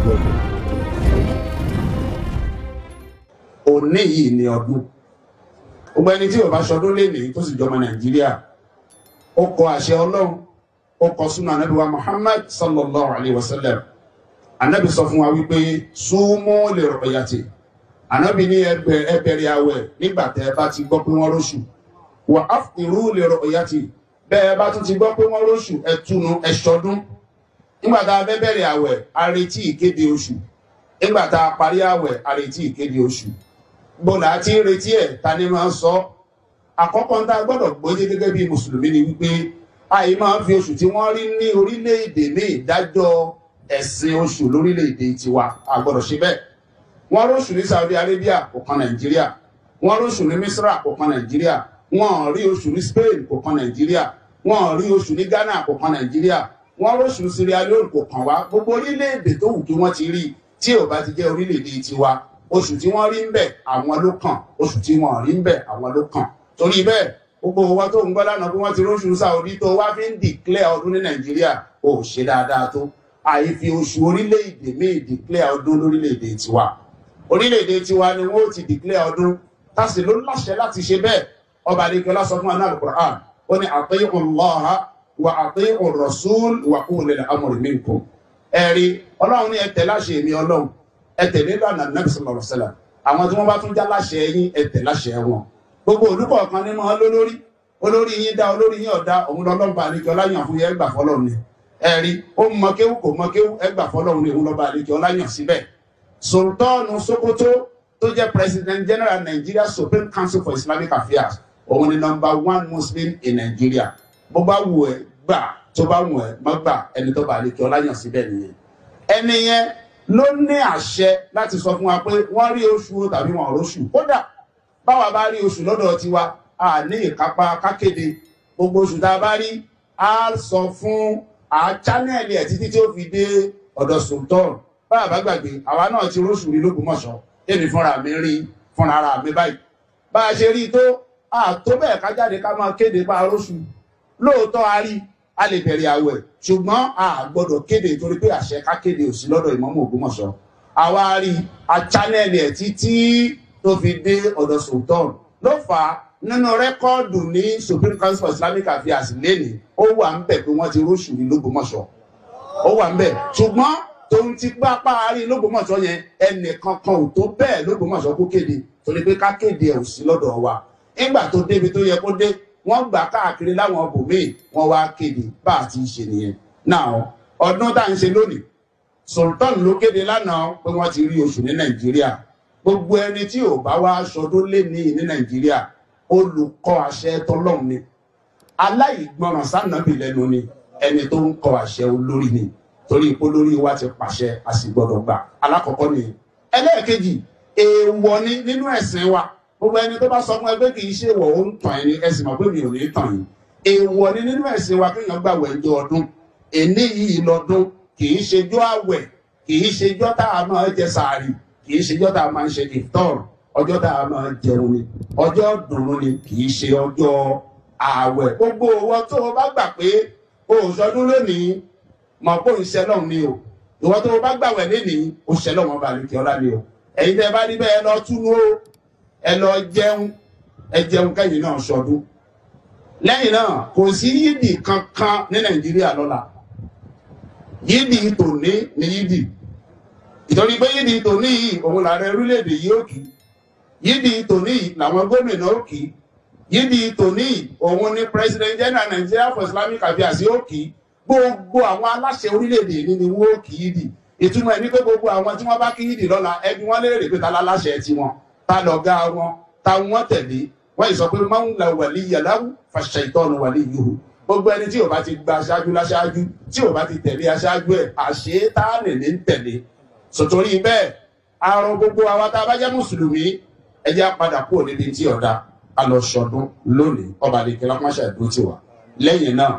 wabarakatuh. Òní yìí ni ọdún. Gbogbo ẹni tí ó bá ṣọdún lénìí tó sì jọmọ Nàìjíríà, ó kọ àṣẹ Ọlọ́run, ó kọ súnà Ànábì wa Muhammad sallallahu alayhi wa sallam. Ànábì sọ fún wa wípé súnmọ́ lè rọ̀yàtì. Ànábì ní ẹ bẹ̀rẹ̀ àwẹ̀ nígbà tẹ́ bá ti gbọ́ pé wọ́n róṣù. Wà áfìrú lè rọ̀yàtì. Bẹ́ẹ̀ bá tún ti gbọ́ pé wọ́n róṣù, ẹ túnu ẹ ṣọdún. Nígbà tá a fẹ́ bẹ̀rẹ̀ àwẹ̀, a retí ìkéde oṣù. Nígbà tá a parí àwẹ̀, a retí ìkéde oṣù. Bọ́lá àti retí ẹ̀ ta ni máa ń sọ. Àkọ́kọ́ tá a gbọ́dọ̀ gbọ́yé gẹ́gẹ́ bí Mùsùlùmí ni wípé àyè máa ń fi oṣù tí wọ́n rí ní orílẹ̀-èdè ní ìdájọ́ ẹ̀sìn oṣù lórílẹ̀-èdè tiwa. A gbọ́dọ̀ ṣe bẹ́ẹ̀. Wọ́n róṣù ní Saudi Arabia kò kan Nàìjíríà. Wọ́n róṣù ní Misra kò kan Nàìjíríà. Wọ́n rí oṣù ní Spain kò kan Nàìjíríà. Wọ́n rí oṣù ní Ghana kò kan Nàìjíríà. Wọ́n róṣù ní Sierra Leone kò kan wá. Gbogbo orílẹ̀-èdè tó wù kí wọ́n ti rí tí ò bá ti jẹ́ orílẹ̀-èdè tiwa. Oṣù tí wọ́n rí ń bẹ̀ àwọn ló kàn. Oṣù tí wọ́n rí ń bẹ̀ àwọn ló kàn. Torí bẹ́ẹ̀ gbogbo wa tó ń gbọ́ lánàá bí wọ́n ti róṣù Saudi tó wá fi ń declare ọdún ní Nàìjíríà ò ṣe dáadáa tó. Àìfi oṣù orílẹ̀-èdè míì declare ọdún lórílẹ̀-èdè tiwa. Orílẹ̀-èdè tiwa ni wọ́n ti declare ọdún. Tásì ló láṣẹ láti ṣe bẹ́ẹ̀. Ọba Adékọ́lá sọ fún anáàlú Qur'an. Ó ní ati'u Allaha wa ati'u Rasul wa ulil amri minkum. Ẹ̀rí Ọlọ́run ní ẹ tẹ̀lé àṣẹ mi Ọlọ́run. Ẹ tẹ̀lé lánàá Nabi sallallahu alaihi wasallam. Àwọn tí wọ́n bá tún já láṣẹ yín ẹ tẹ̀lé àṣẹ wọn. Gbogbo olùkọ́ kan nínú wọn lólórí. Olórí yín dá olórí yín ọ̀dá òun lọ́lọ́ba Adékọ́lá yàn fún yẹn ẹgbà fọlọ́run ni. Ẹ̀rí ó mọ kéwú kò mọ kéwú ẹgbà fọlọ́run ni òun lọ́ba Adékọ́lá yàn síbẹ̀. Sultan Sokoto tó jẹ́ President General Nigeria Supreme Council for Islamic Affairs òun ni #1 Muslim in Nigeria. Bó bá wù ẹ́ gbà tó bá wù ẹ́ má gbà ẹni tó bá Adékọ́lá yàn síbẹ̀ nìyẹn. Ẹni yẹn ló ní àṣẹ láti sọ fún wa pé wọ́n rí oṣù tàbí wọn ò róṣù. Kódà báwa bá rí oṣù lọ́dọ̀ tiwa a ní ìkápá kákéde gbogbo oṣù tá a bá rí a sọ fún channel ẹ̀ títí tí ó fi dé ọ̀dọ̀ Sultan. Báwa bá gbàgbé àwa náà ti róṣù rí l'Ógbómọ̀ṣọ́ èmi fúnra mi rí fúnra ara mi báyìí. Bá a ṣe rí tó tó bẹ́ẹ̀ ká jáde ká máa kéde bá róṣù. Lóòótọ́ a rí a lè bẹ̀rẹ̀ àwẹ̀ ṣùgbọ́n a gbọ́dọ̀ kéde torí pé àṣẹ ká kéde ò sí lọ́dọ̀ Ìmámù Ògbómọ̀ṣọ́. Àwa rí a channel ẹ̀ títí tó fi dé ọ̀dọ̀ Sultan. Ló fà á nínú rẹ́kọ́ọ̀dù ní Supreme Council for Islamic Affairs lẹ́nìí ó wà ń bẹ̀ pé wọ́n ti róṣù ní l'Ógbómọ̀ṣọ́. Ó wà ń bẹ̀ ṣùgbọ́n tóun ti gbá páàrí l'Ógbómọ̀ṣọ́ yẹn ẹnìkankan ò tó bẹ́ẹ̀ l'Ógbómọ̀ṣọ́ kó kéde torí pé ká kéde ẹ̀ ò sí lọ́dọ̀ wa. Nígbà tó débi tó yẹ kó dé wọ́n gbà káàkiri láwọn bòmíì wọ́n wá kéde bá a ti ṣe nìyẹn. Náà ọdún tá à ń ṣe lónìí Sultan ló kéde lánàá pé wọ́n ti rí oṣù ní Nàìjíríà. Gbogbo ẹni tí ò bá wá ṣọdún lénìí ní Nàìjíríà olùkọ́ àṣẹ tọ́lọ́run ni, aláìgbọràn sánàbì lẹ́nu ni, ẹni tó ń kọ àṣẹ olórí ni torí ipò lórí wa ti pàṣẹ a sì gbọdọ̀ gbà. Alákọ̀ọ́kọ́ ni. Ẹlẹ́ẹ̀kejì èèwọ̀ ni nínú ẹ̀sìn wa. Gbogbo ẹni tó bá sọ fún ẹgbẹ́ kì í ṣe wọ̀ ó ń tàn ẹni ẹ̀sìn mọ̀ pé mi ò ní tàn yín. Èèwọ̀ ni nínú ẹ̀sìn wa kéèyàn gbàwẹ̀ ẹjọ́ ọdún. Èní yìí lọ́dún kì í ṣejọ́ àwẹ̀ kì í ṣejọ́ tá a máa jẹ sàárì kì í ṣejọ́ tá a máa ń ṣe ìfitọ́rù. Ọjọ́ tá a máa jẹun ni ọjọ́ dùnú ni kì í ṣe ọjọ́ ààwẹ̀. Gbogbo owó tó o bá gbà pé o ò sọdún lónìí mọ̀ pé òṣìṣẹ́ náà ni o. Ìwọ tó o bá gbàwẹ̀ lénìí òṣìṣẹ́ náà wọn bá lè kí ọlá ni o. Ẹ̀yin tẹ́ bá rí bẹ́ẹ̀ lọ túnú o ẹ lọ jẹun ẹ jẹun kẹ́yìn náà ṣọdún. Lẹ́yìn náà kò sí yídì kankan ní Nàìjíríà lọ́la. Yídì tòní ni yídì. Ìtorí pé yídì tòní yìí òun làárẹ̀ orílẹ̀-èdè yìí ó kì í. Yídì tòní làwọn gómìnà ó kì í. Yídì tòní òun ni President General Nigeria for Islamic Affairs ó kì í. Gbogbo àwọn aláṣẹ orílẹ̀-èdè ní ni wọ́n ó kì í dì. Ìtumọ̀ ẹ̀ ní pé gbogbo àwọn tí wọ́n bá kí yídì lọ́la ẹbí wọn léèrè pé ta láláṣẹ tiwọn ta lọ̀gá wọn ta wọ́n tẹ̀lé. Wọ́n yìí sọ pé máa ń la wàlíyà láwù fàṣẹ̀tọ́nù wàlíyùhù. Gbogbo ẹni tí ò bá ti gba aṣáájú láṣáájú tí ò bá ti tẹ̀lé aṣáájú ẹ̀ àṣetáàlì ní ń tẹ̀lé. Sòtórí bẹ́ẹ̀ àrùn gbogbo àwa tá a bá jẹ́ mùsùlùmí ẹ jẹ́ á padà kúrò níbi tí ọ̀dà a lọ ṣọdún lónìí. Ọba àdìkẹ́lá máṣe àdúró tiwa. Lẹ́yìn náà